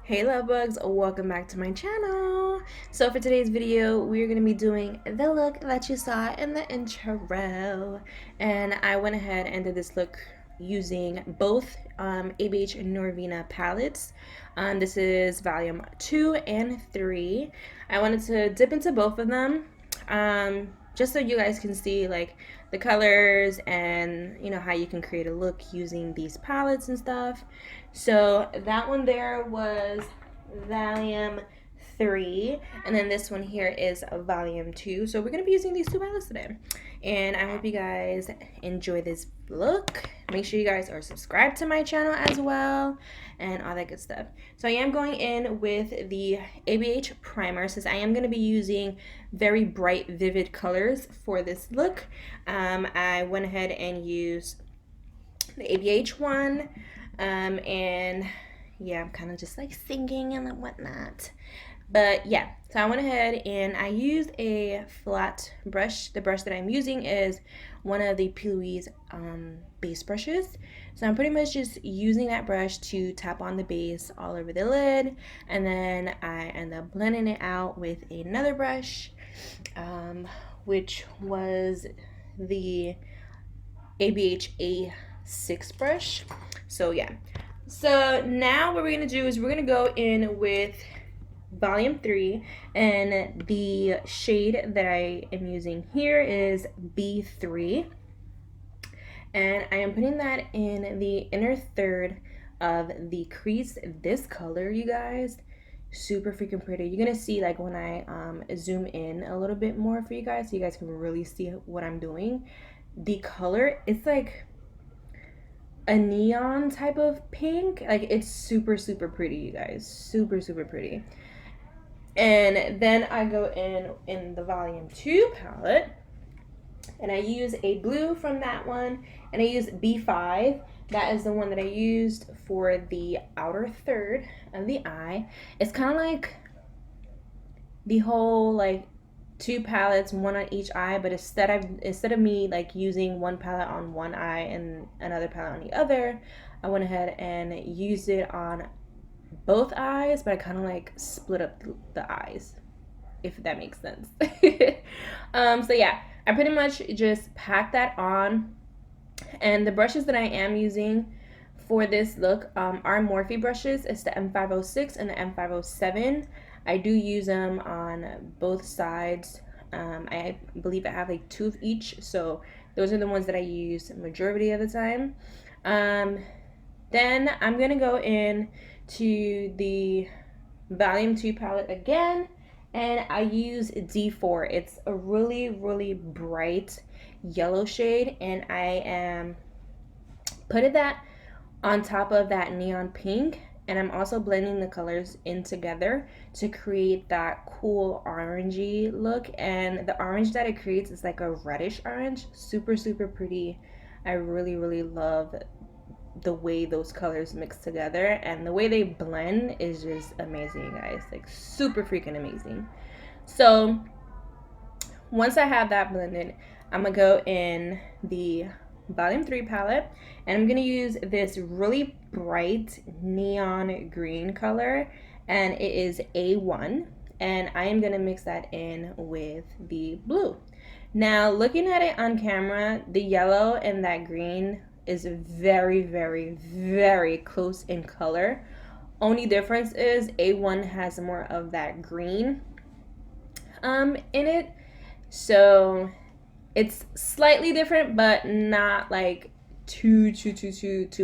Hey love bugs, welcome back to my channel. So for today's video, we're going to be doing the look that you saw in the intro. And I went ahead and did this look using both beige and Norvina palettes. This is volume 2 and 3. I wanted to dip into both of them just so you guys can see like the colors and how you can create a look using these palettes and stuff. So that one there was volume 3, and then this one here is volume 2. So we're gonna be using these two palettes today, and I hope you guys enjoy this look. Make sure you guys are subscribed to my channel as well and all that good stuff. So I am going in with the ABH primer since I am going to be using very bright vivid colors for this look. I went ahead and used the ABH one, and yeah, I'm kind of just like singing and whatnot. But yeah, so I went ahead and I used a flat brush. The brush that I'm using is one of the P. Louise base brushes. So I'm pretty much just using that brush to tap on the base all over the lid, and then I end up blending it out with another brush, which was the ABH A6 brush. So yeah, so now what we're gonna do is we're gonna go in with volume 3, and the shade that I am using here is B3, and I am putting that in the inner third of the crease. This color, you guys, super freaking pretty. You're gonna see like when I zoom in a little bit more for you guys so you guys can really see what I'm doing. The color, it's like a neon type of pink. Like, it's super pretty, you guys, super pretty. And then I go in the volume 2 palette, and I use a blue from that one, and I use B5. That is the one that I used for the outer third of the eye. It's kind of like the whole like 2 palettes, one on each eye, but instead of me like using one palette on one eye and another palette on the other, I went ahead and used it on both eyes, but I kind of like split up the eyes, if that makes sense. So yeah, I pretty much just packed that on, and the brushes that I am using for this look are Morphe brushes. It's the M506 and the M507. I do use them on both sides. I believe I have like 2 of each, so those are the ones that I use majority of the time. Then I'm gonna go in to the volume 2 palette again, and I use D4. It's a really bright yellow shade, and I am putting that on top of that neon pink, and I'm also blending the colors in together to create that cool orangey look. And the orange that it creates is like a reddish orange, super pretty. I really love the way those colors mix together, and the way they blend is just amazing, guys, like super freaking amazing. So once I have that blended, I'm gonna go in the volume 3 palette, and I'm gonna use this really bright neon green color, and it is A1, and I am gonna mix that in with the blue. Now, looking at it on camera, the yellow and that green is very close in color. Only difference is A1 has more of that green in it, so it's slightly different, but not like too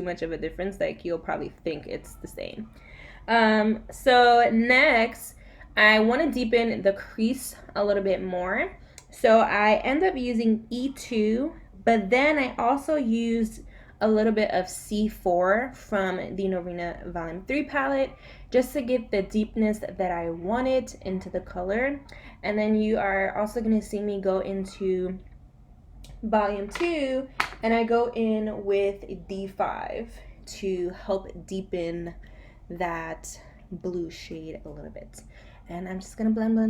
much of a difference. Like, you'll probably think it's the same. So next, I want to deepen the crease a little bit more, so I end up using E2, but then I also used a little bit of C4 from the Norvina Volume 3 palette just to get the deepness that I wanted into the color. And then you are also going to see me go into volume 2, and I go in with D5 to help deepen that blue shade a little bit. And I'm just gonna blend.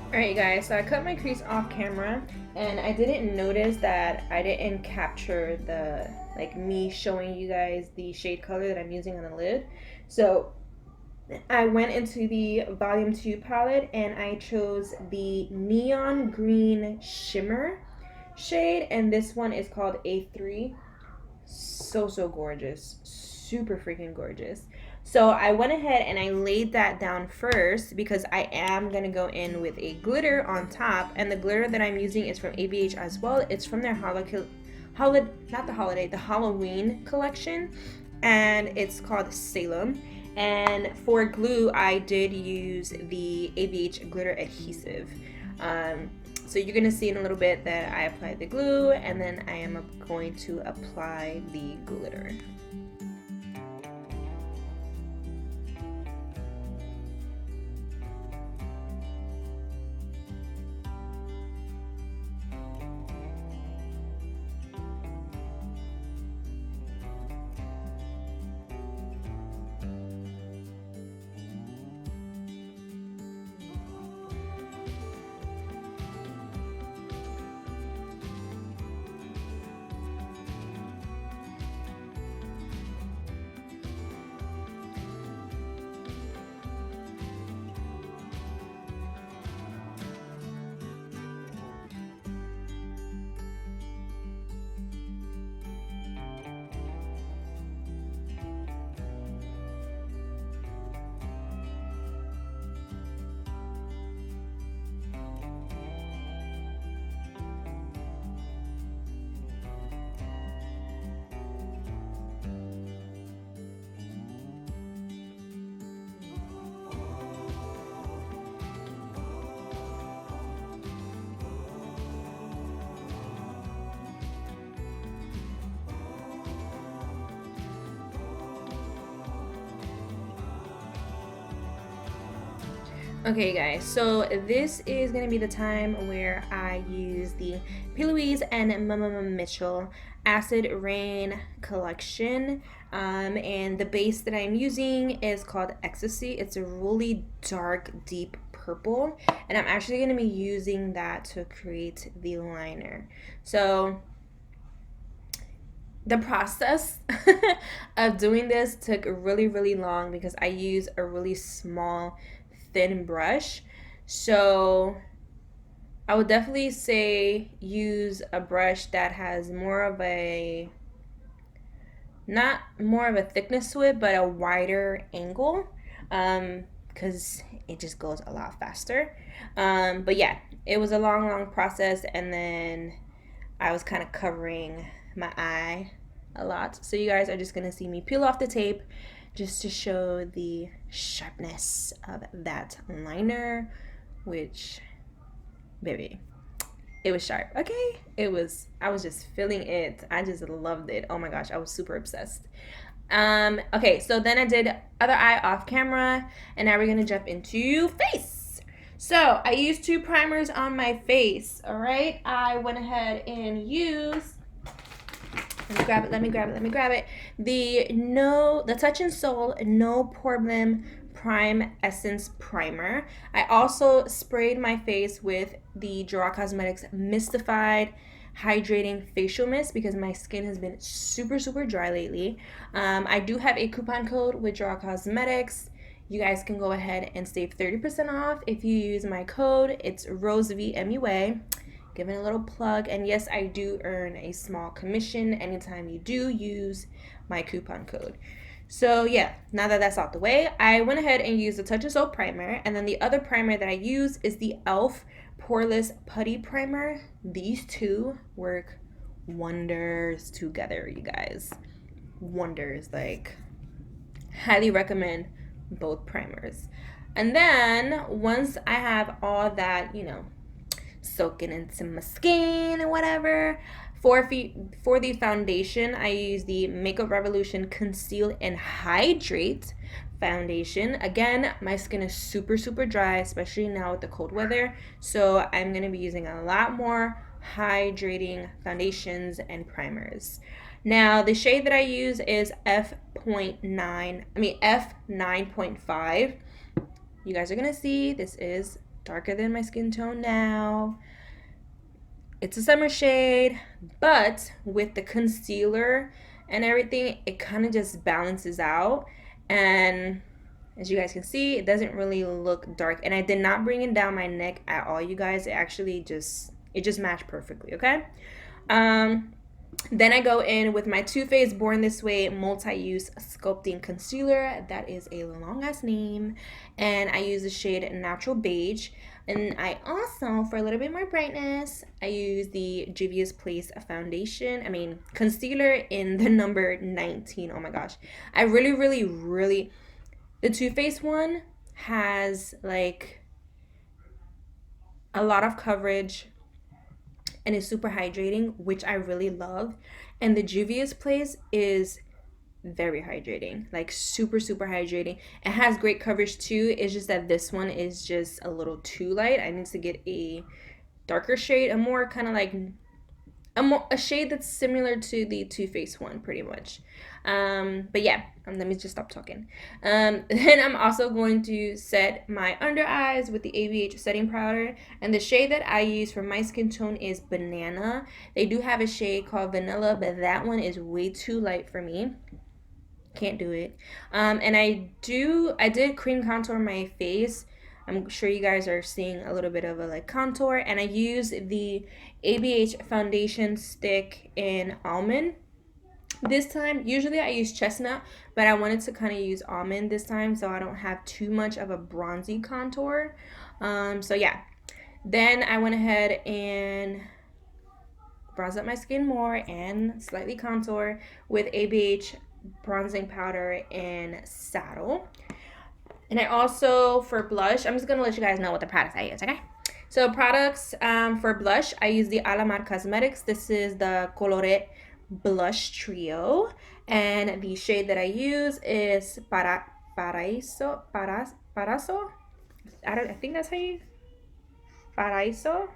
Alright guys, so I cut my crease off camera and I didn't notice that I didn't capture the, like, me showing you guys the shade color that I'm using on the lid. So I went into the Vol.2 palette and I chose the neon green shimmer shade, and this one is called A3. So gorgeous, super freaking gorgeous. So I went ahead and I laid that down first because I am gonna go in with a glitter on top, and the glitter that I'm using is from ABH as well. It's from their the Halloween collection, and it's called Salem. And for glue, I did use the ABH glitter adhesive. So you're gonna see in a little bit that I applied the glue, and then I am going to apply the glitter. Okay guys, so this is going to be the time where I use the P. Louise and Mama Mitchell Acid Rain collection, and the base that I'm using is called Ecstasy. It's a really dark, deep purple, and I'm actually going to be using that to create the liner. So the process of doing this took really long because I use a really small thin brush. So I would definitely say use a brush that has more of a, not more of a thickness to it, but a wider angle, because it just goes a lot faster. But yeah, it was a long process, and then I was kind of covering my eye a lot. So you guys are just gonna see me peel off the tape just to show the sharpness of that liner, which, baby, it was sharp. Okay, it was, I was just feeling it. I just loved it. Oh my gosh, I was super obsessed. Okay, so then I did other eye off camera, and now we're gonna jump into face. So I used 2 primers on my face. All right, I went ahead and used, let me grab it. The Touch and Soul No Problem Prime Essence Primer. I also sprayed my face with the Gerard Cosmetics Mystified Hydrating Facial Mist because my skin has been super dry lately. I do have a coupon code with Gerard Cosmetics. You guys can go ahead and save 30% off if you use my code. It's rosevmua. Giving a little plug, and yes, I do earn a small commission anytime you do use my coupon code. So yeah, now that that's out the way, I went ahead and used the Touch and Soul primer, and then the other primer that I use is the e.l.f. Poreless Putty Primer. These two work wonders together, you guys. Wonders. Like, highly recommend both primers. And then once I have all that, you know, soaking into my skin and whatever, for the foundation, I use the Makeup Revolution Conceal and Hydrate foundation. Again, my skin is super dry, especially now with the cold weather, so I'm going to be using a lot more hydrating foundations and primers. Now the shade that I use is F9.5. You guys are going to see this is darker than my skin tone now. It's a summer shade, but with the concealer and everything, it kind of just balances out. And as you guys can see, it doesn't really look dark. And I did not bring it down my neck at all, you guys. It actually just matched perfectly, okay? Then I go in with my Too Faced Born This Way multi-use sculpting concealer. That is a long ass name. And I use the shade Natural Beige. And I also, for a little bit more brightness, I use the Juvia's Place concealer in the number 19. Oh my gosh. I really, the Too Faced one has like a lot of coverage and is super hydrating, which I really love. And the Juvia's Place is very hydrating, like super hydrating. It has great coverage too. It's just that this one is just a little too light. I need to get a darker shade, a more kind of like a shade that's similar to the Too Faced one, pretty much. But yeah, let me just stop talking. Then I'm also going to set my under eyes with the ABH setting powder, and the shade that I use for my skin tone is Banana. They do have a shade called Vanilla, but that one is way too light for me. Can't do it. And I did cream contour my face. I'm sure you guys are seeing a little bit of a like contour, and I use the ABH foundation stick in almond this time. Usually I use chestnut, but I wanted to kind of use almond this time so I don't have too much of a bronzy contour. So yeah, then I went ahead and bronze up my skin more and slightly contour with ABH bronzing powder in Saddle. And I also, for blush, I'm just going to let you guys know what the products I use, okay? So products for blush, I use the Midas Cosmetics. This is the Colorette Blush Trio. And the shade that I use is Paraíso. I think that's how you... Paraíso?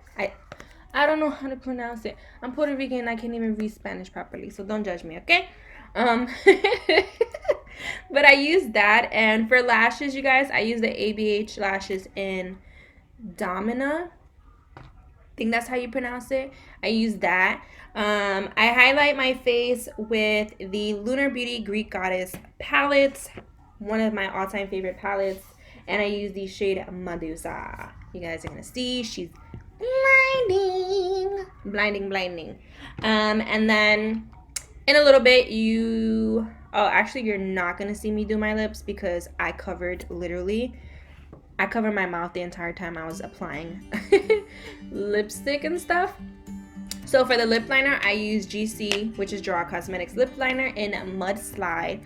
I don't know how to pronounce it. I'm Puerto Rican and I can't even read Spanish properly, so don't judge me, okay? But I use that. And for lashes, you guys, I use the ABH lashes in Domina. I think that's how you pronounce it. I use that. I highlight my face with the Lunar Beauty Greek Goddess palette, one of my all-time favorite palettes, and I use the shade Medusa. You guys are gonna see she's blinding. And then in a little bit actually you're not gonna see me do my lips because I covered my mouth the entire time I was applying lipstick and stuff. So for the lip liner, I use GC, which is Gerard Cosmetics lip liner in Mudslide.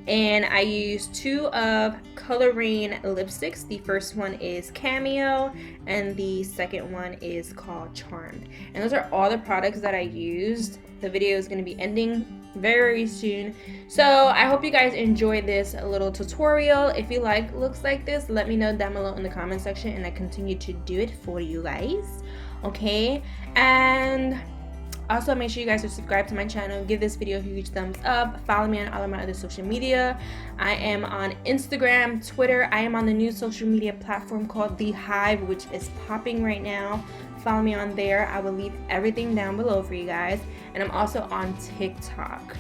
And I use 2 of Color Rain lipsticks. The first one is Cameo and the second one is called Charmed. And those are all the products that I used. The video is going to be ending very soon. So I hope you guys enjoyed this little tutorial. If you like looks like this, let me know down below in the comment section and I continue to do it for you guys. Okay, and also make sure you guys are subscribed to my channel, give this video a huge thumbs up, follow me on all of my other social media. I am on Instagram, Twitter. I am on the new social media platform called the Hive, which is popping right now. Follow me on there. I will leave everything down below for you guys. And I'm also on TikTok.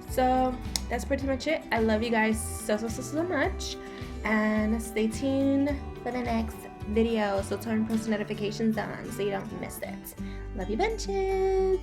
So that's pretty much it. I love you guys so much, and stay tuned for the next video. So turn post notifications on so you don't miss it. Love you bunches.